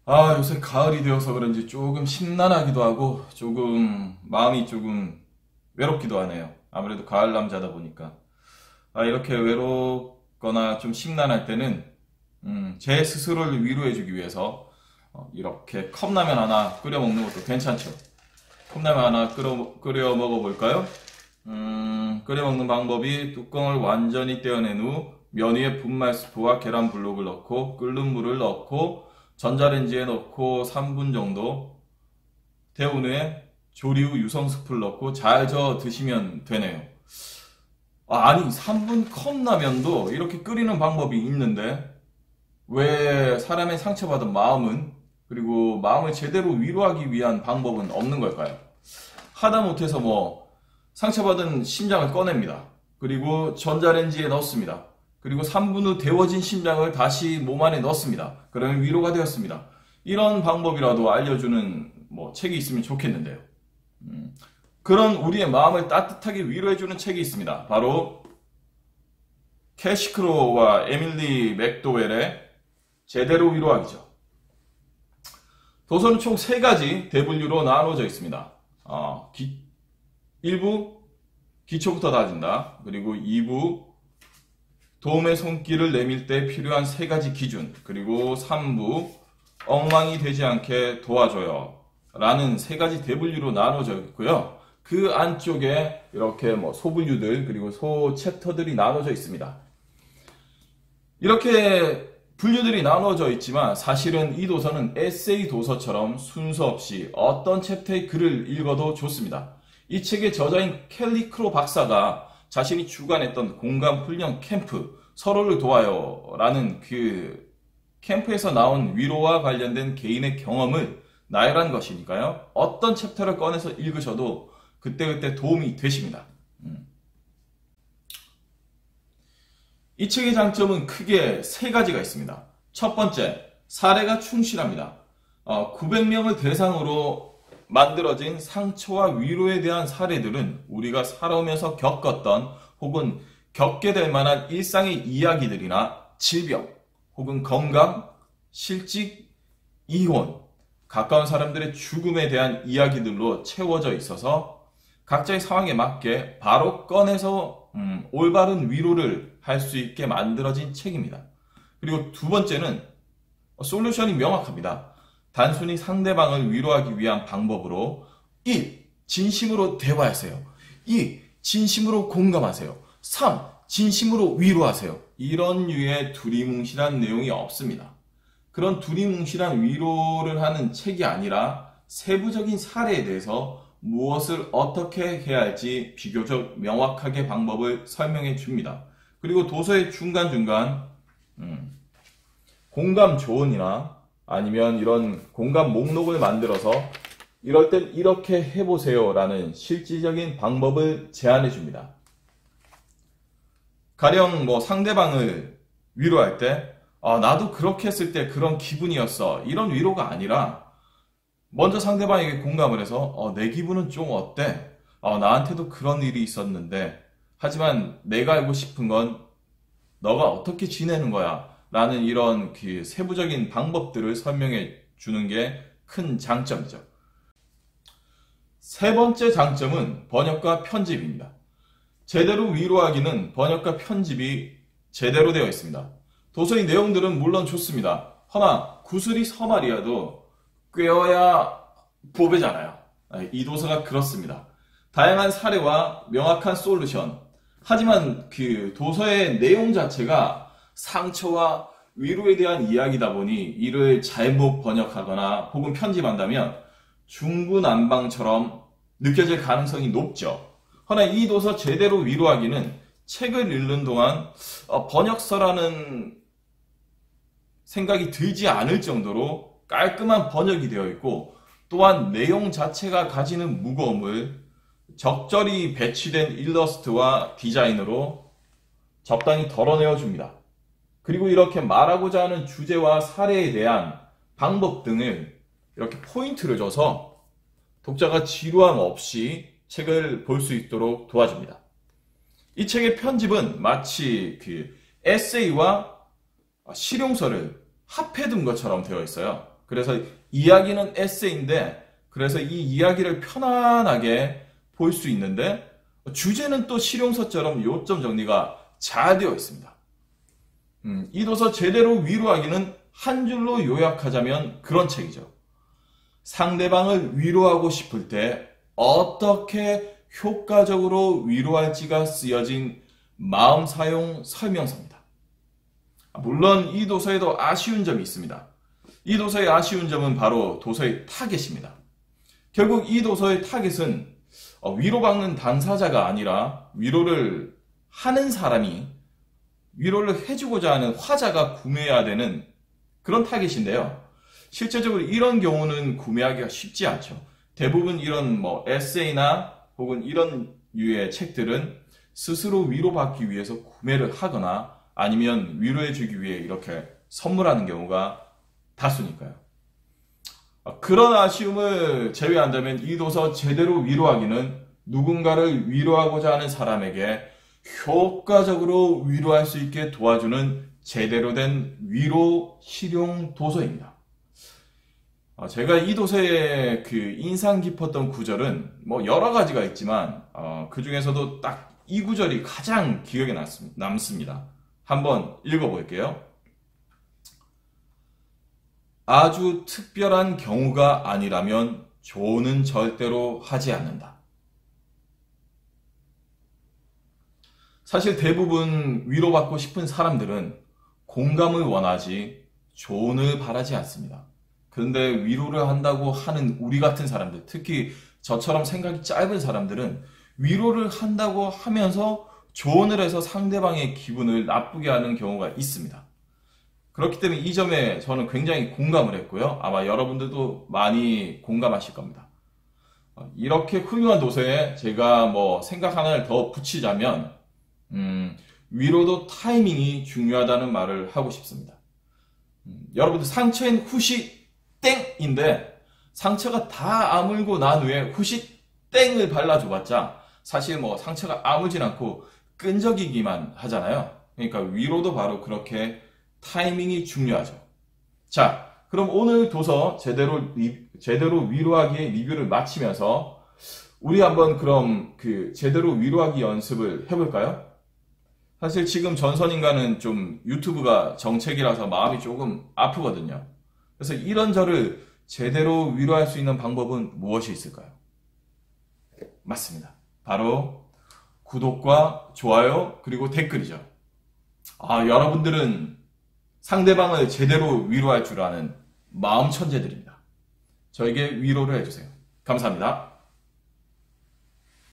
요새 가을이 되어서 그런지 조금 심란하기도 하고 조금 마음이 조금 외롭기도 하네요. 아무래도 가을 남자다 보니까. 이렇게 외롭거나 좀 심란할 때는 제 스스로를 위로해주기 위해서 이렇게 컵라면 하나 끓여 먹는 것도 괜찮죠. 컵라면 하나 끓여 먹어볼까요? 끓여 먹는 방법이 뚜껑을 완전히 떼어낸 후 면 위에 분말 스프와 계란 블록을 넣고 끓는 물을 넣고 전자레인지에 넣고 3분 정도 데운 후에 조리 후 유성 스프를 넣고 잘 저어 드시면 되네요. 아니 3분 컵라면도 이렇게 끓이는 방법이 있는데 왜 사람의 상처받은 마음은 그리고 마음을 제대로 위로하기 위한 방법은 없는 걸까요? 하다못해서 상처받은 심장을 꺼냅니다. 그리고 전자레인지에 넣습니다. 그리고 3분 후 데워진 심장을 다시 몸 안에 넣습니다. 그러면 위로가 되었습니다. 이런 방법이라도 알려주는 책이 있으면 좋겠는데요. 그런 우리의 마음을 따뜻하게 위로해주는 책이 있습니다. 바로 캐시 크로우와 에밀리 맥도웰의 제대로 위로하기죠. 도서는 총 3가지 대분류로 나눠져 있습니다. 1부 기초부터 다진다. 그리고 2부 도움의 손길을 내밀 때 필요한 3가지 기준. 그리고 3부 엉망이 되지 않게 도와줘요. 라는 3가지 대분류로 나눠져 있고요. 그 안쪽에 이렇게 소분류들 그리고 소 챕터들이 나눠져 있습니다. 이렇게 분류들이 나눠져 있지만 사실은 이 도서는 에세이 도서처럼 순서 없이 어떤 챕터의 글을 읽어도 좋습니다. 이 책의 저자인 켈리 크로 박사가 자신이 주관했던 공감 훈련 캠프 서로를 도와요 라는 그 캠프에서 나온 위로와 관련된 개인의 경험을 나열한 것이니까요. 어떤 챕터를 꺼내서 읽으셔도 그때그때 도움이 되십니다. 이 책의 장점은 크게 3가지가 있습니다. 첫 번째, 사례가 충실합니다. 900명을 대상으로 만들어진 상처와 위로에 대한 사례들은 우리가 살아오면서 겪었던 혹은 겪게 될 만한 일상의 이야기들이나 질병 혹은 건강, 실직, 이혼, 가까운 사람들의 죽음에 대한 이야기들로 채워져 있어서 각자의 상황에 맞게 바로 꺼내서 올바른 위로를 할 수 있게 만들어진 책입니다. 그리고 두 번째는 솔루션이 명확합니다. 단순히 상대방을 위로하기 위한 방법으로 1. 진심으로 대화하세요. 2. 진심으로 공감하세요. 3. 진심으로 위로하세요. 이런 류의 두리뭉실한 내용이 없습니다. 그런 두리뭉실한 위로를 하는 책이 아니라 세부적인 사례에 대해서 무엇을 어떻게 해야 할지 비교적 명확하게 방법을 설명해 줍니다. 그리고 도서의 중간중간 공감 조언이나 아니면 이런 공감 목록을 만들어서 이럴 땐 이렇게 해보세요 라는 실질적인 방법을 제안해 줍니다. 가령 상대방을 위로할 때 나도 그렇게 했을 때 그런 기분이었어 이런 위로가 아니라 먼저 상대방에게 공감을 해서 내 기분은 좀 어때? 나한테도 그런 일이 있었는데 하지만 내가 알고 싶은 건 너가 어떻게 지내는 거야 라는 이런 그 세부적인 방법들을 설명해 주는 게 큰 장점이죠. 세 번째 장점은 번역과 편집입니다. 제대로 위로하기는 번역과 편집이 제대로 되어 있습니다. 도서의 내용들은 물론 좋습니다. 허나 구슬이 서말이어도 꿰어야 보배잖아요. 이 도서가 그렇습니다. 다양한 사례와 명확한 솔루션. 하지만 그 도서의 내용 자체가 상처와 위로에 대한 이야기다 보니 이를 잘못 번역하거나 혹은 편집한다면 중구난방처럼 느껴질 가능성이 높죠. 허나 이 도서 제대로 위로하기는 책을 읽는 동안 번역서라는 생각이 들지 않을 정도로 깔끔한 번역이 되어 있고 또한 내용 자체가 가지는 무거움을 적절히 배치된 일러스트와 디자인으로 적당히 덜어내어 줍니다. 그리고 이렇게 말하고자 하는 주제와 사례에 대한 방법 등을 이렇게 포인트를 줘서 독자가 지루함 없이 책을 볼 수 있도록 도와줍니다. 이 책의 편집은 마치 그 에세이와 실용서를 합해둔 것처럼 되어 있어요. 그래서 이야기는 에세이인데 그래서 이 이야기를 편안하게 볼 수 있는데 주제는 또 실용서처럼 요점 정리가 잘 되어 있습니다. 이 도서 제대로 위로하기는 한 줄로 요약하자면 그런 책이죠. 상대방을 위로하고 싶을 때 어떻게 효과적으로 위로할지가 쓰여진 마음 사용 설명서입니다. 물론 이 도서에도 아쉬운 점이 있습니다. 이 도서의 아쉬운 점은 바로 도서의 타겟입니다. 결국 이 도서의 타겟은 위로받는 당사자가 아니라 위로를 하는 사람이 위로를 해주고자 하는 화자가 구매해야 되는 그런 타겟인데요. 실제적으로 이런 경우는 구매하기가 쉽지 않죠. 대부분 이런 에세이나 혹은 이런 유의 책들은 스스로 위로받기 위해서 구매를 하거나 아니면 위로해주기 위해 이렇게 선물하는 경우가 다수니까요. 그런 아쉬움을 제외한다면 이 도서 제대로 위로하기는 누군가를 위로하고자 하는 사람에게 효과적으로 위로할 수 있게 도와주는 제대로 된 위로 실용 도서입니다. 제가 이 도서의 그 인상 깊었던 구절은 여러 가지가 있지만 그 중에서도 딱 이 구절이 가장 기억에 남습니다. 한번 읽어볼게요. 아주 특별한 경우가 아니라면 조언은 절대로 하지 않는다. 사실 대부분 위로받고 싶은 사람들은 공감을 원하지 조언을 바라지 않습니다. 그런데 위로를 한다고 하는 우리 같은 사람들, 특히 저처럼 생각이 짧은 사람들은 위로를 한다고 하면서 조언을 해서 상대방의 기분을 나쁘게 하는 경우가 있습니다. 그렇기 때문에 이 점에 저는 굉장히 공감을 했고요. 아마 여러분들도 많이 공감하실 겁니다. 이렇게 훌륭한 도서에 제가 생각 하나를 더 붙이자면 위로도 타이밍이 중요하다는 말을 하고 싶습니다. 여러분들 상처엔 후시 땡인데 상처가 다 아물고 난 후에 후시 땡을 발라줘봤자 사실 상처가 아물진 않고 끈적이기만 하잖아요. 그러니까 위로도 바로 그렇게 타이밍이 중요하죠. 자, 그럼 오늘 도서 제대로 위로하기의 리뷰를 마치면서 우리 한번 그럼 그 제대로 위로하기 연습을 해볼까요? 사실 지금 전선인간은 좀 유튜브가 정책이라서 마음이 조금 아프거든요. 그래서 이런 저를 제대로 위로할 수 있는 방법은 무엇이 있을까요? 맞습니다. 바로 구독과 좋아요 그리고 댓글이죠. 여러분들은 상대방을 제대로 위로할 줄 아는 마음 천재들입니다. 저에게 위로를 해주세요. 감사합니다.